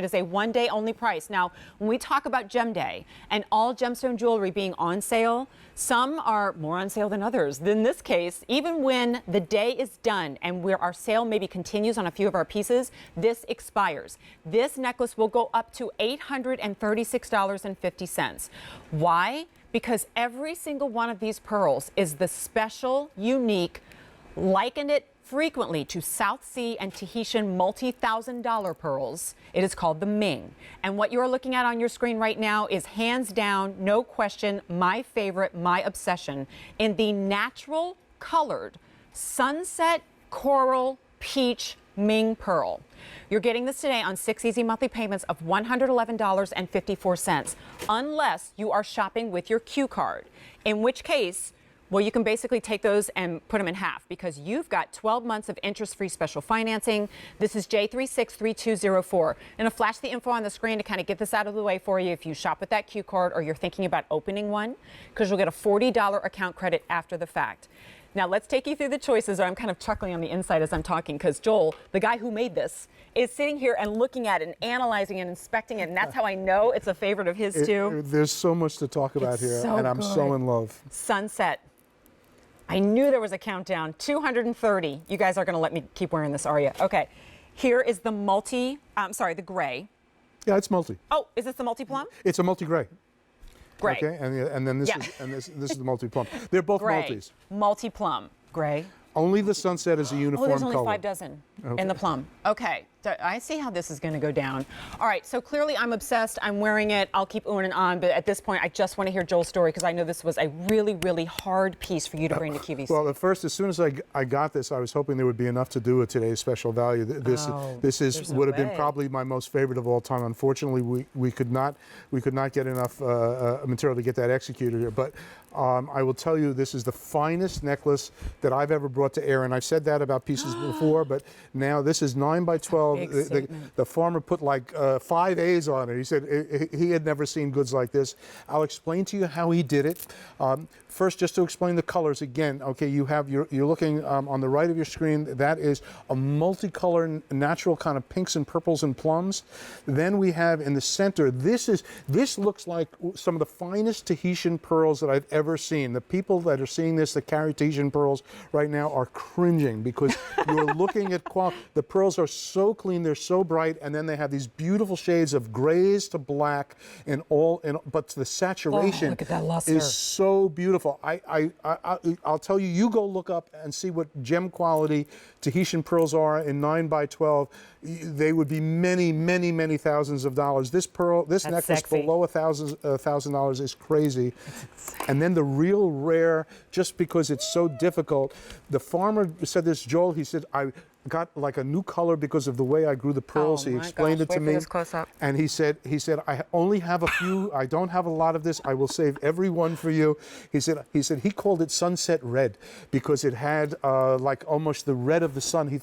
It is a one-day only price. Now, when we talk about Gem Day and all gemstone jewelry being on sale, some are more on sale than others. In this case, even when the day is done and where our sale maybe continues on a few of our pieces, this expires. This necklace will go up to $836.50. Why? Because every single one of these pearls is the special, unique, likened it frequently to South Sea and Tahitian multi-$1,000 pearls. It is called the Ming. And what you are looking at on your screen right now is hands down, no question, my favorite, my obsession in the natural colored sunset coral peach Ming pearl. You're getting this today on 6 easy monthly payments of $111.54, unless you are shopping with your Q card, in which case, well, you can basically take those and put them in half because you've got 12 months of interest-free special financing. This is J363204. And I'll flash the info on the screen to kind of get this out of the way for you if you shop with that Q card or you're thinking about opening one, because you'll get a $40 account credit after the fact. Now, let's take you through the choices. I'm kind of chuckling on the inside as I'm talking because Joel, the guy who made this, is sitting here and looking at it and analyzing it and inspecting it. And that's how I know it's a favorite of his, too. There's so much to talk about here, and I'm so in love. Sunset. I knew there was a countdown. 230. You guys are going to let me keep wearing this, are you? Okay. Here is the the gray. Yeah, it's multi. Oh, is this the multi-plum? It's a multi-gray. Gray. Okay, and then this is the multi-plum. They're both Gray. multis. Multi-plum. Gray. Only the sunset is a uniform there's only color. 5 dozen in the plum. Okay, so I see how this is going to go down. All right, so clearly I'm obsessed. I'm wearing it. I'll keep on and on, but at this point, I just want to hear Joel's story because I know this was a really, really hard piece for you to bring to QVC. Well, at first, as soon as I got this, I was hoping there would be enough to do a today's special value. This would have been probably my most favorite of all time. Unfortunately, we could not get enough material to get that executed here. But I will tell you, this is the finest necklace that I've ever brought to air, and I've said that about pieces before, but now this is 9 by 12. The farmer put like 5 A's on it. He said he had never seen goods like this. I'll explain to you how he did it. First, just to explain the colors again. Okay, you're looking on the right of your screen. That is a multicolor, natural kind of pinks and purples and plums. Then we have in the center. This looks like some of the finest Tahitian pearls that I've ever seen. The people that are seeing this that carry Tahitian pearls right now are cringing because you're looking at the pearls are so clean, they're so bright, and then they have these beautiful shades of grays to black but the saturation look at that luster. is so beautiful. I'll tell you, you go look up and see what gem quality Tahitian pearls are in 9 by 12. They would be many, many, many thousands of dollars. This necklace sexy. below $1,000 is crazy. And then the real rare, just because it's so difficult, the farmer said this, Joel, he said, I got like a new color because of the way I grew the pearls. He explained it to me. And he said, I only have a few. I don't have a lot of this. I will save every one for you. He said he called it sunset red because it had like almost the red of the sun. He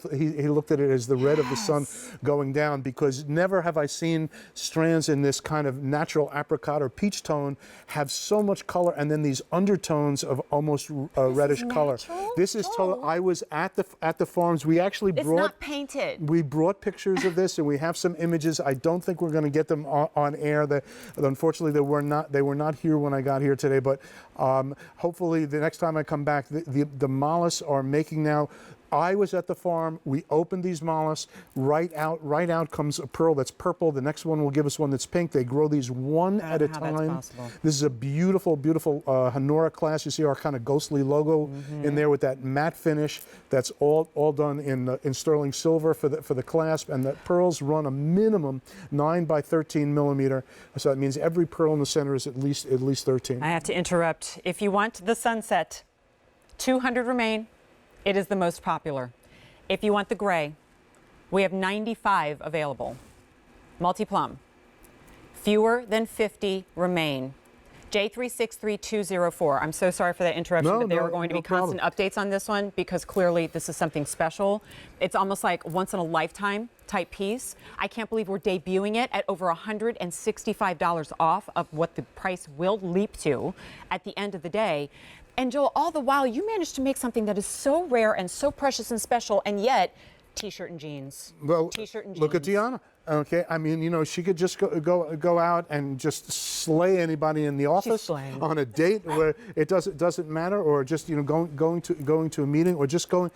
looked at it as the red of the sun going down, because never have I seen strands in this kind of natural apricot or peach tone have so much color and then these undertones of almost reddish color. This is total. I was at the farms. We actually It's not painted. We brought pictures of this, and we have some images. I don't think we're going to get them on air. Unfortunately, they were not here when I got here today. But hopefully, the next time I come back, the mollusks are making now. I was at the farm. We opened these mollusks. Right out comes a pearl that's purple. The next one will give us one that's pink. They grow these one at a time. This is a beautiful, beautiful Honora class. You see our kind of ghostly logo in there with that matte finish. That's all done in sterling silver for the clasp. And the pearls run a minimum 9 by 13 millimeter. So that means every pearl in the center is at least 13. I have to interrupt. If you want the sunset, 200 remain. It is the most popular. If you want the gray, we have 95 available. Multi-plum. Fewer than 50 remain. J363204. I'm so sorry for that interruption, but there are going to be constant updates on this one because clearly this is something special. It's almost like once in a lifetime type piece. I can't believe we're debuting it at over $165 off of what the price will leap to at the end of the day. And Joel, all the while, you managed to make something that is so rare and so precious and special, and yet, t-shirt and jeans. Well, t-shirt and jeans. Look at Tiana. Okay, I mean, you know, she could just go out and just slay anybody in the office on a date where it doesn't matter, or just, you know, going to a meeting, or just going.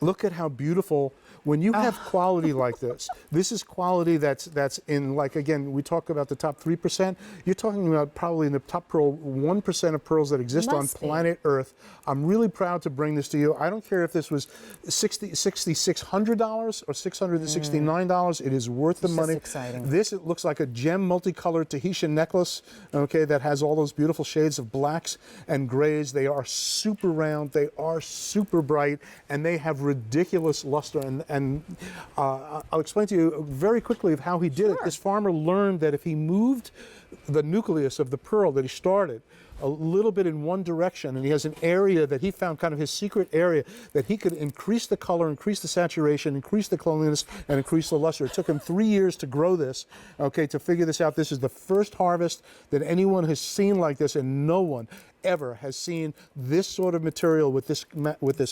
Look at how beautiful. When you have quality like this, this is quality that's in, like, again, we talk about the top 3%. You're talking about probably in the top 1% of pearls that exist on planet Earth. I'm really proud to bring this to you. I don't care if this was $6,600 or $669. It is worth the money. Exciting. This, it looks like a gem multicolored Tahitian necklace, okay, that has all those beautiful shades of blacks and grays. They are super round, they are super bright, and they have ridiculous luster. And I'll explain to you very quickly of how he did it. This farmer learned that if he moved the nucleus of the pearl that he started a little bit in one direction, and he has an area that he found, kind of his secret area, that he could increase the color, increase the saturation, increase the cleanliness, and increase the luster. It took him 3 years to grow this, okay, to figure this out. This is the first harvest that anyone has seen like this, and no one ever has seen this sort of material with this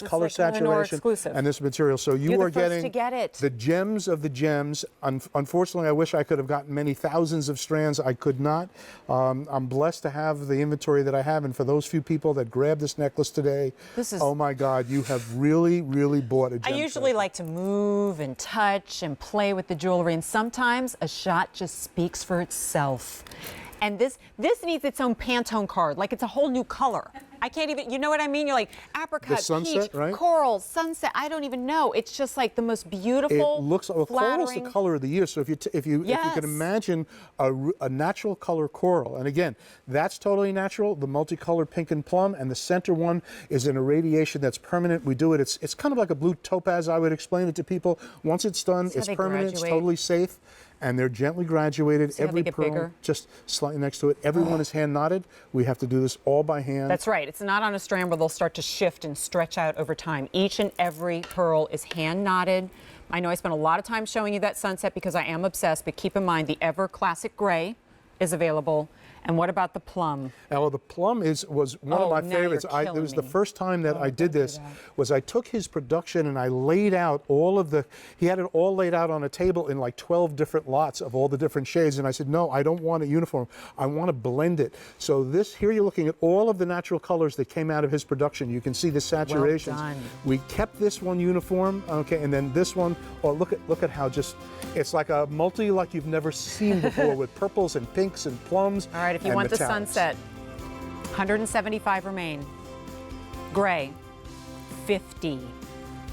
color saturation and this material. So you are getting the gems of the gems. Unfortunately, I wish I could have gotten many thousands of strands. I could not. I'm blessed to have the inventory that I have, and for those few people that grabbed this necklace today, oh my God, you have really, really bought a gem. I usually like to move and touch and play with the jewelry, and sometimes a shot just speaks for itself. And this needs its own Pantone card, like it's a whole new color. I can't even, you know what I mean? You're like apricot, sunset, peach, right? coral, sunset. I don't even know. It's just like the most beautiful, it looks, well, coral's the color of the year. So if you can imagine a natural color coral, and again, that's totally natural. The multicolored pink and plum, and the center one is an irradiation that's permanent. We do it. It's kind of like a blue topaz. I would explain it to people. Once it's done, it's permanent. It's totally safe. And they're gently graduated. Every pearl just slightly next to it. Everyone is hand knotted. We have to do this all by hand. That's right. It's not on a strand where they'll start to shift and stretch out over time. Each and every pearl is hand knotted. I know I spent a lot of time showing you that sunset because I am obsessed, but keep in mind the ever classic gray is available. And what about the plum? Well, the plum was one of my favorites. It was the first time that I did this. Was I took his production and I laid out all of the. He had it all laid out on a table in like 12 different lots of all the different shades. And I said, no, I don't want it uniform. I want to blend it. So this here, you're looking at all of the natural colors that came out of his production. You can see the saturations. Well done. We kept this one uniform, okay, and then this one. Oh, look at how just. It's like a multi like you've never seen before with purples and pinks and plums. All right, if you want the sunset, 175 remain. Gray, 50.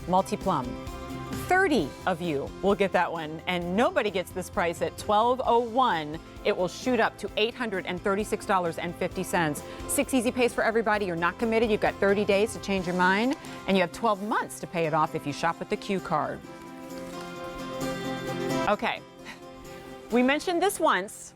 Multi-plum, 30 of you will get that one. And nobody gets this price at $1,201. It will shoot up to $836.50. 6 easy pays for everybody. You're not committed. You've got 30 days to change your mind. And you have 12 months to pay it off if you shop with the Q card. Okay, we mentioned this once,